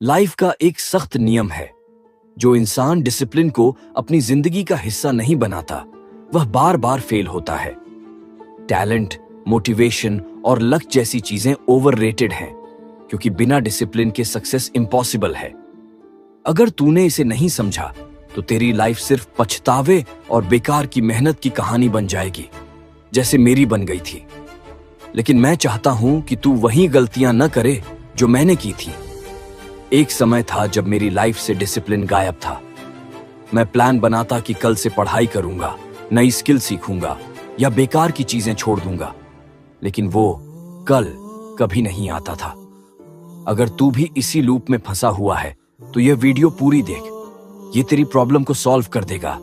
Life का एक सख्त नियम है, जो इंसान डिसिप्लिन को अपनी जिंदगी का हिस्सा नहीं बनाता, वह बार बार फेल होता है। टैलेंट, मोटिवेशन और लक जैसी चीजें ओवररेटेड हैं, क्योंकि बिना डिसिप्लिन के सक्सेस इम्पॉसिबल है। अगर तूने इसे नहीं समझा, तो तेरी लाइफ सिर्फ पछतावे और बेकार की मेहनत की कहानी बन जाएगी, जैसे मेरी बन गई थी। लेकिन मैं चाहता हूं कि तू वही गलतियां न करे जो मैंने की थी। एक समय था जब मेरी लाइफ से डिसिप्लिन गायब था। मैं प्लान बनाता कि कल से पढ़ाई करूंगा, नई स्किल सीखूंगा या बेकार की चीजें छोड़ दूंगा, लेकिन वो कल कभी नहीं आता था। अगर तू भी इसी लूप में फंसा हुआ है, तो यह वीडियो पूरी देख, ये तेरी प्रॉब्लम को सॉल्व कर देगा।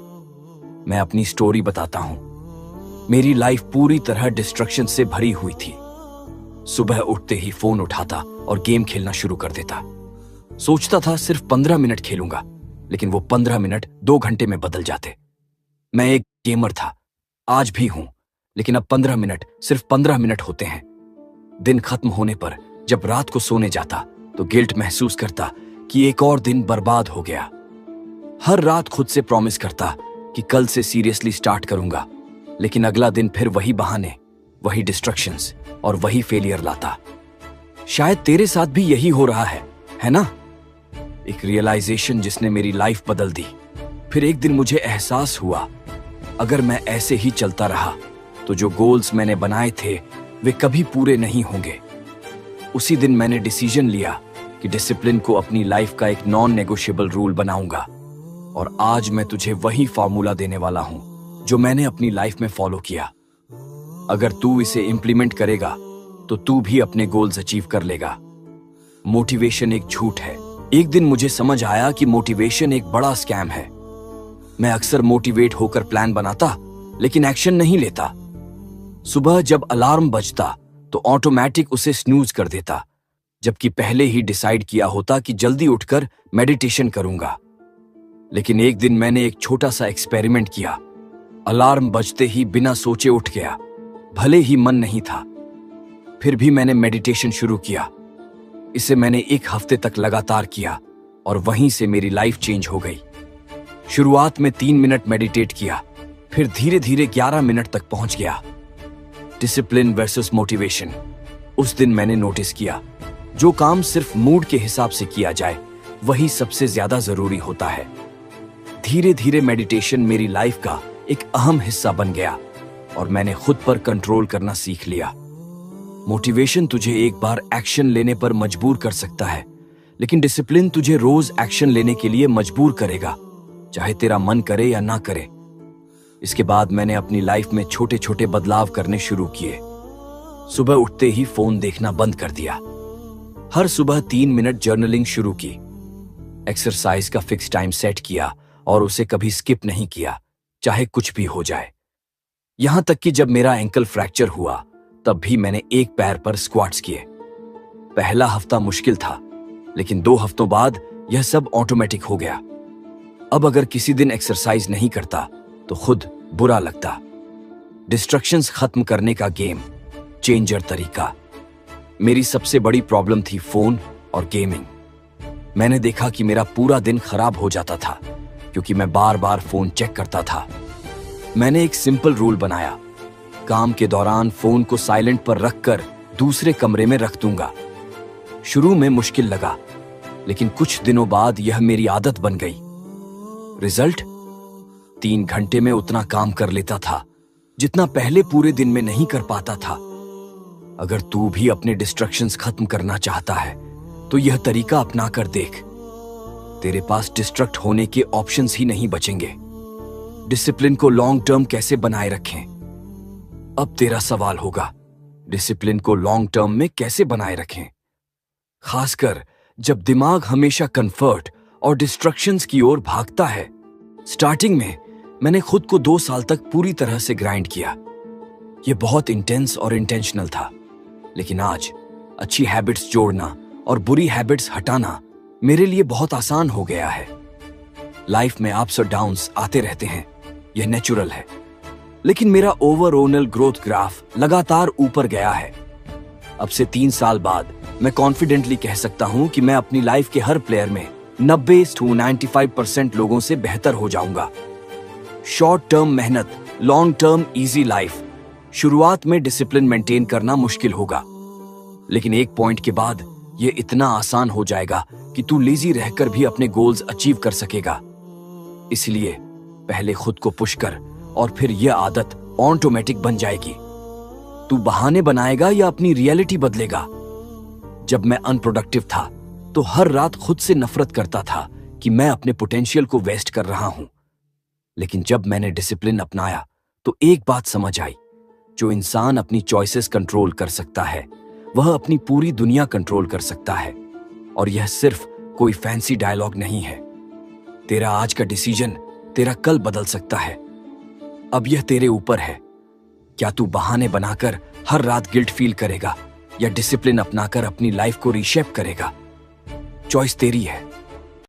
मैं अपनी स्टोरी बताता हूं। मेरी लाइफ पूरी तरह डिस्ट्रक्शन से भरी हुई थी। सुबह उठते ही फोन उठाता और गेम खेलना शुरू कर देता। सोचता था सिर्फ 15 मिनट खेलूंगा, लेकिन वो 15 मिनट 2 घंटे में बदल जाते। मैं एक गेमर था, आज भी हूं, लेकिन अब 15 मिनट सिर्फ 15 मिनट होते हैं। दिन खत्म होने पर जब रात को सोने जाता, तो गिल्ट महसूस करता कि एक और दिन बर्बाद हो गया। हर रात खुद से प्रॉमिस करता कि कल से सीरियसली स्टार्ट करूंगा, लेकिन अगला दिन फिर वही बहाने, वही डिस्ट्रक्शंस और वही फेलियर लाता। शायद तेरे साथ भी यही हो रहा है ना? एक रियलाइजेशन जिसने मेरी लाइफ बदल दी। फिर एक दिन मुझे एहसास हुआ, अगर मैं ऐसे ही चलता रहा, तो जो गोल्स मैंने बनाए थे वे कभी पूरे नहीं होंगे। उसी दिन मैंने डिसीजन लिया कि डिसिप्लिन को अपनी लाइफ का एक नॉन नेगोशिएबल रूल बनाऊंगा। और आज मैं तुझे वही फॉर्मूला देने वाला हूं जो मैंने अपनी लाइफ में फॉलो किया। अगर तू इसे इंप्लीमेंट करेगा, तो तू भी अपने गोल्स अचीव कर लेगा। मोटिवेशन एक झूठ है। एक दिन मुझे समझ आया कि मोटिवेशन एक बड़ा स्कैम है। मैं अक्सर मोटिवेट होकर प्लान बनाता, लेकिन एक्शन नहीं लेता। सुबह जब अलार्म बजता, तो ऑटोमेटिक उसे स्नूज कर देता, जबकि पहले ही डिसाइड किया होता कि जल्दी उठकर मेडिटेशन करूंगा। लेकिन एक दिन मैंने एक छोटा सा एक्सपेरिमेंट किया। अलार्म बजते ही बिना सोचे उठ गया, भले ही मन नहीं था। फिर भी मैंने मेडिटेशन शुरू किया। इसे मैंने 1 हफ्ते तक लगातार किया, और वहीं से मेरी लाइफ चेंज हो गई। शुरुआत में 3 मिनट मेडिटेट किया, फिर धीरे धीरे 11 मिनट तक पहुंच गया। Discipline versus motivation. उस दिन मैंने नोटिस किया, जो काम सिर्फ मूड के हिसाब से किया जाए, वही सबसे ज्यादा जरूरी होता है। धीरे धीरे मेडिटेशन मेरी लाइफ का एक अहम हिस्सा बन गया, और मैंने खुद पर कंट्रोल करना सीख लिया। मोटिवेशन तुझे एक बार एक्शन लेने पर मजबूर कर सकता है, लेकिन डिसिप्लिन तुझे रोज एक्शन लेने के लिए मजबूर करेगा, चाहे तेरा मन करे या ना करे। इसके बाद मैंने अपनी लाइफ में छोटे छोटे बदलाव करने शुरू किए। सुबह उठते ही फोन देखना बंद कर दिया। हर सुबह 3 मिनट जर्नलिंग शुरू की। एक्सरसाइज का फिक्स टाइम सेट किया और उसे कभी स्किप नहीं किया, चाहे कुछ भी हो जाए। यहां तक कि जब मेरा एंकल फ्रैक्चर हुआ, तब भी मैंने एक पैर पर स्क्वाट्स किए। पहला हफ्ता मुश्किल था, लेकिन 2 हफ्तों बाद यह सब ऑटोमेटिक हो गया। अब अगर किसी दिन एक्सरसाइज नहीं करता, तो खुद बुरा लगता। डिस्ट्रक्शंस खत्म करने का गेम चेंजर तरीका। मेरी सबसे बड़ी प्रॉब्लम थी फोन और गेमिंग। मैंने देखा कि मेरा पूरा दिन खराब हो जाता था, क्योंकि मैं बार बार फोन चेक करता था। मैंने एक सिंपल रूल बनाया, काम के दौरान फोन को साइलेंट पर रखकर दूसरे कमरे में रख दूंगा। शुरू में मुश्किल लगा, लेकिन कुछ दिनों बाद यह मेरी आदत बन गई। रिजल्ट? 3 घंटे में उतना काम कर लेता था, जितना पहले पूरे दिन में नहीं कर पाता था। अगर तू भी अपने डिस्ट्रक्शंस खत्म करना चाहता है, तो यह तरीका अपना कर देख। तेरे पास डिस्ट्रक्ट होने के ऑप्शंस ही नहीं बचेंगे। डिसिप्लिन को लॉन्ग टर्म कैसे बनाए रखें? अब तेरा सवाल होगा, डिसिप्लिन को लॉन्ग टर्म में कैसे बनाए रखें? खासकर जब दिमाग हमेशा कंफर्ट और डिस्ट्रक्शंस की ओर भागता है। स्टार्टिंग में मैंने खुद को 2 साल तक पूरी तरह से ग्राइंड किया। यह बहुत इंटेंस और इंटेंशनल था, लेकिन आज अच्छी हैबिट्स जोड़ना और बुरी हैबिट्स हटाना मेरे लिए बहुत आसान हो गया है। लाइफ में अप्स और डाउन्स आते रहते हैं, यह नेचुरल है, लेकिन मेरा ओवरऑल ग्रोथ ग्राफ लगातार ऊपर गया है। अब से 3 साल बाद मैं कॉन्फिडेंटली कह सकता हूं कि मैं अपनी लाइफ के हर प्लेयर में 90 से 95% लोगों से बेहतर हो जाऊंगा। शॉर्ट टर्म मेहनत, लॉन्ग टर्म इजी लाइफ। शुरुआत में डिसिप्लिन मेंटेन करना मुश्किल होगा, लेकिन एक पॉइंट के बाद यह इतना आसान हो जाएगा कि तू लेजी रहकर भी अपने गोल्स अचीव कर सकेगा। इसलिए पहले खुद को पुश कर और फिर यह आदत ऑटोमेटिक बन जाएगी। तू बहाने बनाएगा या अपनी रियलिटी बदलेगा? जब मैं अनप्रोडक्टिव था तो हर रात खुद से नफरत करता था कि मैं अपने पोटेंशियल को वेस्ट कर रहा हूं। लेकिन जब मैंने डिसिप्लिन अपनाया तो एक बात समझ आई, जो इंसान अपनी चॉइसेस कंट्रोल कर सकता है वह अपनी पूरी दुनिया कंट्रोल कर सकता है। और यह सिर्फ कोई फैंसी डायलॉग नहीं है। तेरा आज का डिसीजन तेरा कल बदल सकता है। अब यह तेरे ऊपर है। क्या तू बहाने बनाकर हर रात गिल्ट फील करेगा या डिसिप्लिन अपनाकर अपनी लाइफ को रीशेप करेगा? चॉइस तेरी है।